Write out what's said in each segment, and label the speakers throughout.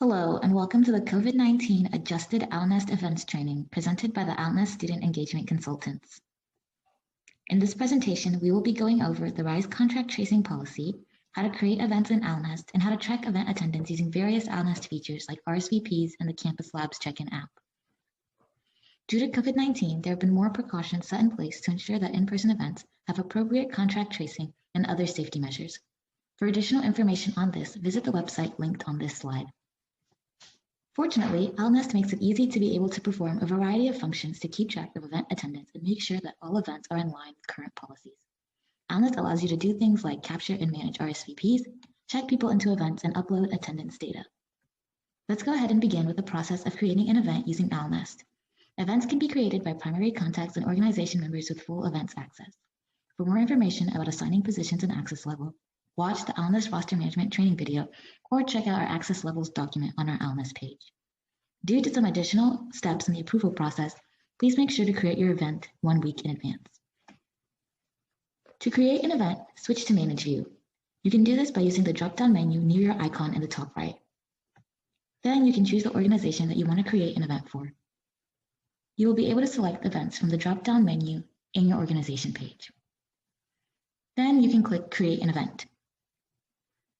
Speaker 1: Hello, and welcome to the COVID-19 Adjusted OwlNest Events Training presented by the OwlNest Student Engagement Consultants. In this presentation, we will be going over the RISE contract tracing policy, how to create events in OwlNest, and how to track event attendance using various OwlNest features like RSVPs and the Campus Labs check-in app. Due to COVID-19, there have been more precautions set in place to ensure that in-person events have appropriate contract tracing and other safety measures. For additional information on this, visit the website linked on this slide. Fortunately, OwlNest makes it easy to be able to perform a variety of functions to keep track of event attendance and make sure that all events are in line with current policies. OwlNest allows you to do things like capture and manage RSVPs, check people into events, and upload attendance data. Let's go ahead and begin with the process of creating an event using OwlNest. Events can be created by primary contacts and organization members with full events access. For more information about assigning positions and access level, watch the OwlNest roster management training video or check out our access levels document on our OwlNest page. Due to some additional steps in the approval process, please make sure to create your event 1 week in advance. To create an event, switch to Manage View. You can do this by using the drop-down menu near your icon in the top right. Then you can choose the organization that you want to create an event for. You will be able to select events from the drop-down menu in your organization page. Then you can click Create an Event.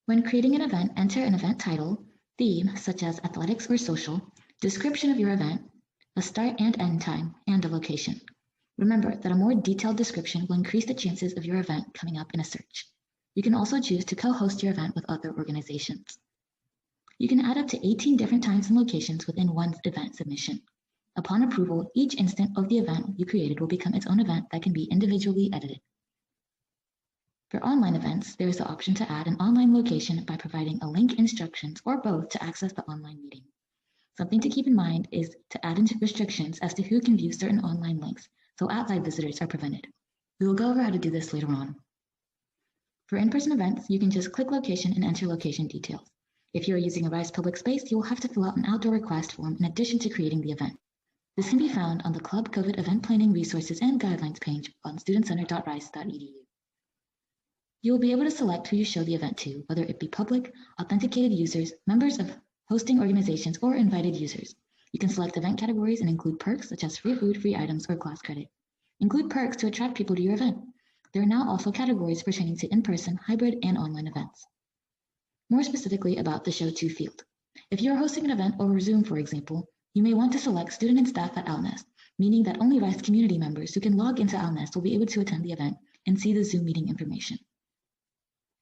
Speaker 1: When creating an event, enter an event title, theme such as athletics or social, description of your event, a start and end time, and a location. Remember that a more detailed description will increase the chances of your event coming up in a search. You can also choose to co-host your event with other organizations. You can add up to 18 different times and locations within one event submission. Upon approval, each instant of the event you created will become its own event that can be individually edited. For online events, there is the option to add an online location by providing a link, instructions, or both to access the online meeting. Something to keep in mind is to add in restrictions as to who can view certain online links, so outside visitors are prevented. We will go over how to do this later on. For in-person events, you can just click location and enter location details. If you are using a RISE public space, you will have to fill out an outdoor request form in addition to creating the event. This can be found on the Club COVID Event Planning Resources and Guidelines page on studentcenter.rice.edu. You will be able to select who you show the event to, whether it be public, authenticated users, members of hosting organizations, or invited users. You can select event categories and include perks such as free food, free items, or class credit. Include perks to attract people to your event. There are now also categories pertaining to in-person, hybrid, and online events. More specifically about the Show To field. If you are hosting an event over Zoom, for example, you may want to select student and staff at OwlNest, meaning that only RISE community members who can log into OwlNest will be able to attend the event and see the Zoom meeting information.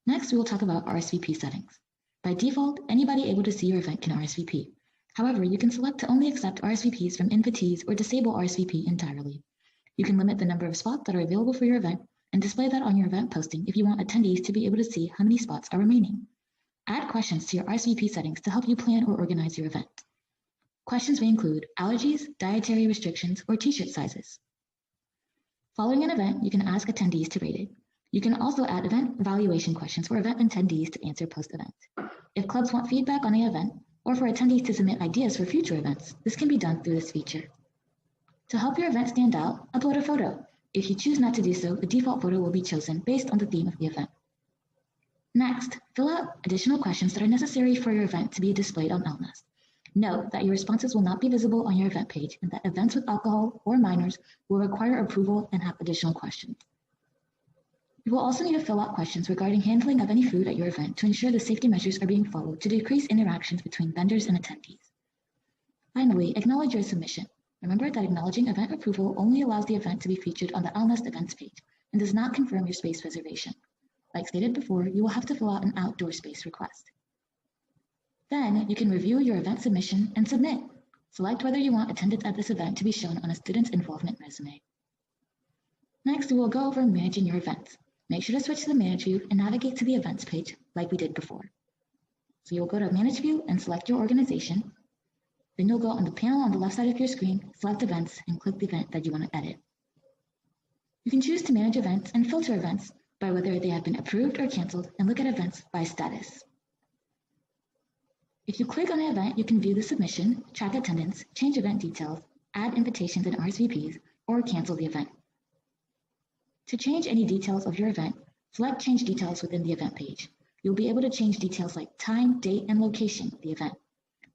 Speaker 1: Next, we will talk about RSVP settings. By default, anybody able to see your event can RSVP. However, you can select to only accept RSVPs from invitees or disable RSVP entirely. You can limit the number of spots that are available for your event and display that on your event posting if you want attendees to be able to see how many spots are remaining. Add questions to your RSVP settings to help you plan or organize your event. Questions may include allergies, dietary restrictions, or t-shirt sizes. Following an event, you can ask attendees to rate it. You can also add event evaluation questions for event attendees to answer post-event. If clubs want feedback on the event, or for attendees to submit ideas for future events, this can be done through this feature. To help your event stand out, upload a photo. If you choose not to do so, the default photo will be chosen based on the theme of the event. Next, fill out additional questions that are necessary for your event to be displayed on OwlNest. Note that your responses will not be visible on your event page and that events with alcohol or minors will require approval and have additional questions. You will also need to fill out questions regarding handling of any food at your event to ensure the safety measures are being followed to decrease interactions between vendors and attendees. Finally, acknowledge your submission. Remember that acknowledging event approval only allows the event to be featured on the OwlNest events page and does not confirm your space reservation. Like stated before, you will have to fill out an outdoor space request. Then you can review your event submission and submit. Select whether you want attendance at this event to be shown on a student's involvement resume. Next, we will go over managing your events. Make sure to switch to the Manage View and navigate to the Events page like we did before. So you'll go to Manage View and select your organization. Then you'll go on the panel on the left side of your screen, select Events, and click the event that you want to edit. You can choose to manage events and filter events by whether they have been approved or canceled and look at events by status. If you click on an event, you can view the submission, track attendance, change event details, add invitations and RSVPs, or cancel the event. To change any details of your event, select Change Details within the event page. You'll be able to change details like time, date, and location of the event.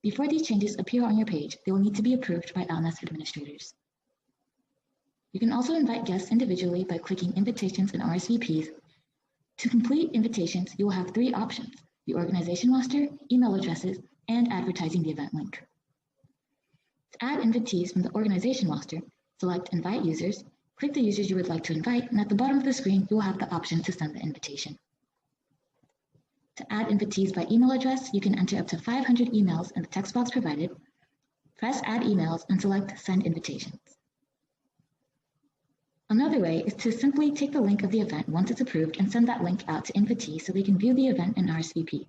Speaker 1: Before these changes appear on your page, they will need to be approved by OwlNest administrators. You can also invite guests individually by clicking Invitations and RSVPs. To complete invitations, you will have 3 options: the organization roster, email addresses, and advertising the event link. To add invitees from the organization roster, select Invite Users, click the users you would like to invite, and at the bottom of the screen, you will have the option to send the invitation. To add invitees by email address, you can enter up to 500 emails in the text box provided, press Add Emails, and select Send Invitations. Another way is to simply take the link of the event once it's approved and send that link out to invitees so they can view the event in RSVP.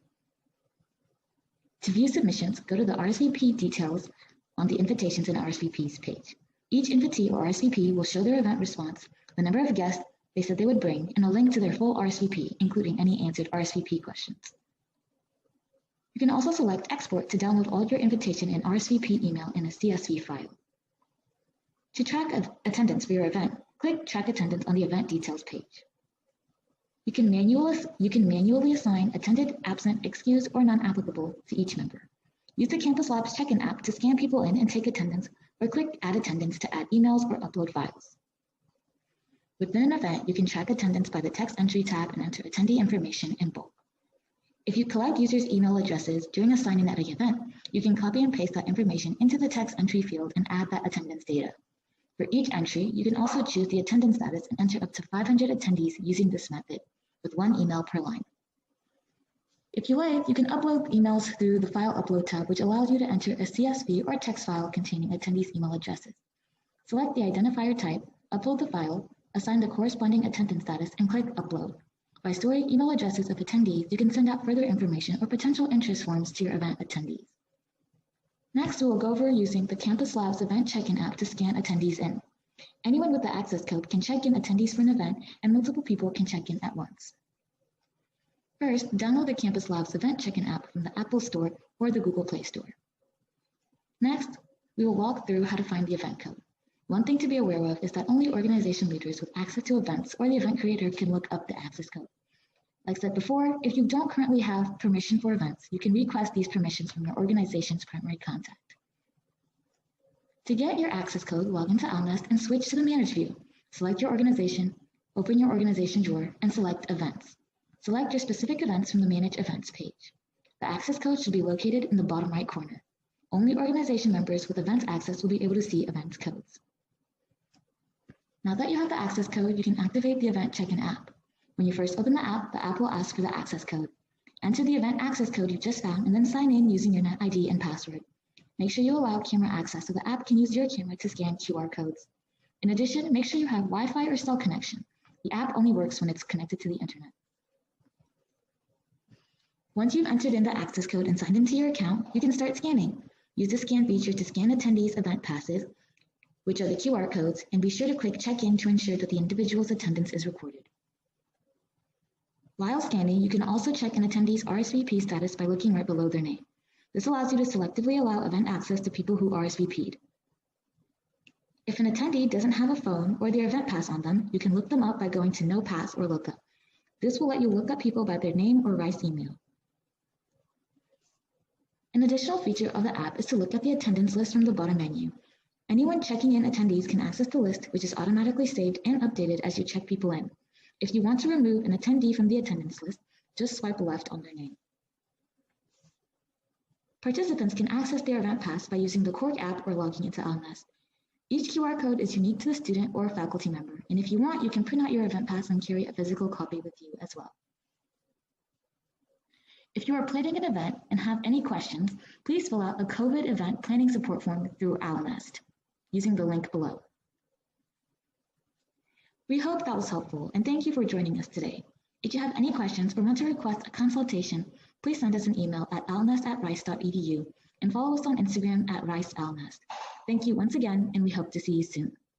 Speaker 1: To view submissions, go to the RSVP details on the Invitations and RSVPs page. Each invitee or RSVP will show their event response, the number of guests they said they would bring, and a link to their full RSVP, including any answered RSVP questions. You can also select Export to download all your invitation and RSVP email in a CSV file. To track attendance for your event, click Track Attendance on the Event Details page. You can manually assign attended, absent, excused, or non-applicable to each member. Use the Campus Labs check-in app to scan people in and take attendance, or click Add Attendance to add emails or upload files. Within an event, you can track attendance by the Text Entry tab and enter attendee information in bulk. If you collect users' email addresses during assigning at an event, you can copy and paste that information into the Text Entry field and add that attendance data. For each entry, you can also choose the attendance status and enter up to 500 attendees using this method, with 1 email per line. If you like, you can upload emails through the File Upload tab, which allows you to enter a CSV or text file containing attendees' email addresses. Select the identifier type, upload the file, assign the corresponding attendance status, and click Upload. By storing email addresses of attendees, you can send out further information or potential interest forms to your event attendees. Next, we will go over using the Campus Labs Event Check-in app to scan attendees in. Anyone with the access code can check in attendees for an event, and multiple people can check in at once. First, download the Campus Labs Event Check-in app from the Apple Store or the Google Play Store. Next, we will walk through how to find the event code. One thing to be aware of is that only organization leaders with access to events or the event creator can look up the access code. Like said before, if you don't currently have permission for events, you can request these permissions from your organization's primary contact. To get your access code, log into OwlNest and switch to the Manage view. Select your organization, open your organization drawer, and select Events. Select your specific events from the Manage Events page. The access code should be located in the bottom right corner. Only organization members with events access will be able to see events codes. Now that you have the access code, you can activate the Event Check-in app. When you first open the app will ask for the access code. Enter the event access code you just found and then sign in using your NetID and password. Make sure you allow camera access so the app can use your camera to scan QR codes. In addition, make sure you have Wi-Fi or cell connection. The app only works when it's connected to the internet. Once you've entered in the access code and signed into your account, you can start scanning. Use the scan feature to scan attendees' event passes, which are the QR codes, and be sure to click Check-in to ensure that the individual's attendance is recorded. While scanning, you can also check an attendee's RSVP status by looking right below their name. This allows you to selectively allow event access to people who RSVP'd. If an attendee doesn't have a phone or their event pass on them, you can look them up by going to No Pass or Lookup. This will let you look up people by their name or RICE email. An additional feature of the app is to look at the attendance list from the bottom menu. Anyone checking in attendees can access the list, which is automatically saved and updated as you check people in. If you want to remove an attendee from the attendance list, just swipe left on their name. Participants can access their event pass by using the Cork app or logging into OwlNest. Each QR code is unique to the student or faculty member, and if you want, you can print out your event pass and carry a physical copy with you as well. If you are planning an event and have any questions, please fill out a COVID event planning support form through OwlNest using the link below. We hope that was helpful, and thank you for joining us today. If you have any questions or want to request a consultation, please send us an email at owlnest@rice.edu and follow us on Instagram @riceowlnest. Thank you once again, and we hope to see you soon.